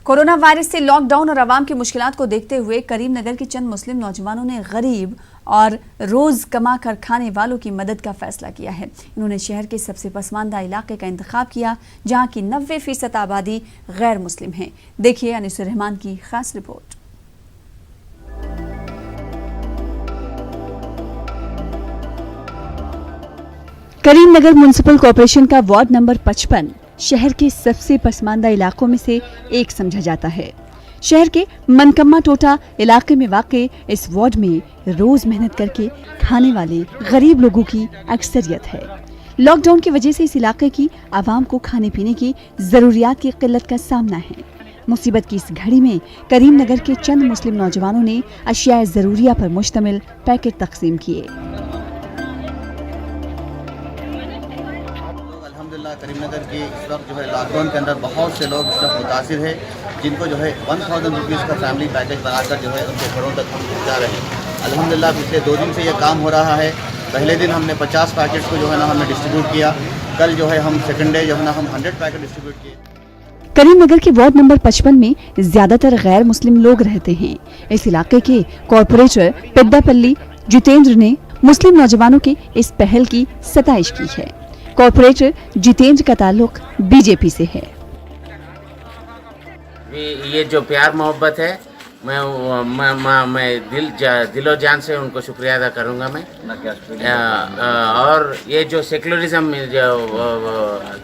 Corona virus से lockdown और आवाम की मुश्किलात को देखते हुए करीम नगर के चंद मुस्लिम नौजवानों ने गरीब और रोज कमा कर खाने वालों की मदद का फैसला किया है। इन्होंने शहर के सबसे पसमानदा इलाके का इंतखाब किया जहां की 90% आबादी गैर मुस्लिम है। देखिए अनीसुर रहमान की खास रिपोर्ट। करीम नगर म्युनिसिपल कॉर्पोरेशन का वार्ड नंबर 55 शहर के सबसे पसमानदा इलाकों में से एक समझा जाता है। शहर के मनकम्मा टोटा इलाके में वाक़े इस वार्ड में रोज मेहनत करके खाने वाले गरीब लोगों की अक्सरियत है। लॉकडाउन की वजह से इस इलाके की आवाम को खाने पीने की जरूरियात की किल्लत का सामना है। मुसीबत की इस घड़ी में करीम नगर के चंद मुस्लिम नौजवानों ने अशिया जरूरिया पर मुश्तमिल पैकेट तकसीम किए। अल्हम्दुलिल्लाह करीम नगर की इस वक्त जो है लॉकडाउन के अंदर बहुत से लोग इस वक्त मुतासिर है, जिनको जो है 1000 रुपीज़ का फैमिली पैकेज बनाकर जो है उनके घरों तक हम पहुँचा रहे हैं। अल्हम्दुलिल्लाह पिछले 2 दिन से ये काम हो रहा है। पहले दिन हमने 50 पैकेट्स को जो है ना हमने डिस्ट्रीब्यूट किया। कल जो है हम सेकंड डे जो है ना हम 100 पैकेट डिस्ट्रीब्यूट किए। करीम नगर के वार्ड नंबर 55 में ज्यादातर गैर मुस्लिम लोग रहते हैं। इस इलाके के कॉर्पोरेटर पेद्दापल्ली जितेंद्र ने मुस्लिम नौजवानों के इस पहल की सताइश की है। कॉर्पोरेटर जितेंद्र का ताल्लुक बीजेपी से है। ये जो प्यार मोहब्बत है मैं दिलो जान से उनको शुक्रिया अदा करूंगा मैं। और ये जो सेक्युलरिज्म जो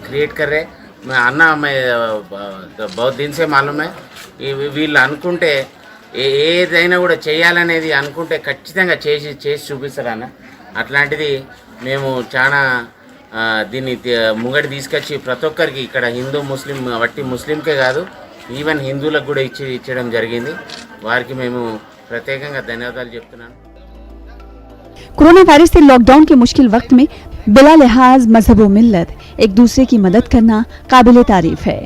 क्रिएट कर रहे मैं अन्ना मैं बहुत दिन से मालूम है వీళ్ళు అనుకుంటే ఏదైనా కూడా చేయాలనేది అనుకుంటే ఖచ్చితంగా చేసి చూపిస్తారు అన్న। అట్లాంటిది మేము చాలా దీన్ని ముంగడి తీసుకొచ్చి ప్రతి ఒక్కరికి ఇక్కడ హిందూ ముస్లిం వట్టి ముస్లింకే కాదు ఈవెన్ హిందువులకు కూడా ఇచ్చడం జరిగింది। వారికి మేము ప్రత్యేకంగా ధన్యవాదాలు చెప్తున్నాను। कोरोना वायरस से लॉकडाउन के मुश्किल वक्त में बिला लिहाज मजहब व मिल्लत एक दूसरे की मदद करना काबिल तारीफ है।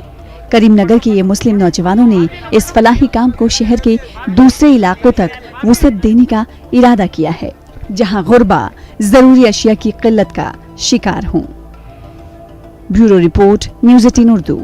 करीम नगर के ये मुस्लिम नौजवानों ने इस फलाही काम को शहर के दूसरे इलाकों तक वुसअत देने का इरादा किया है, जहां गुरबा जरूरी अशिया की किल्लत का शिकार हों। Bureau report, news 18 Urdu.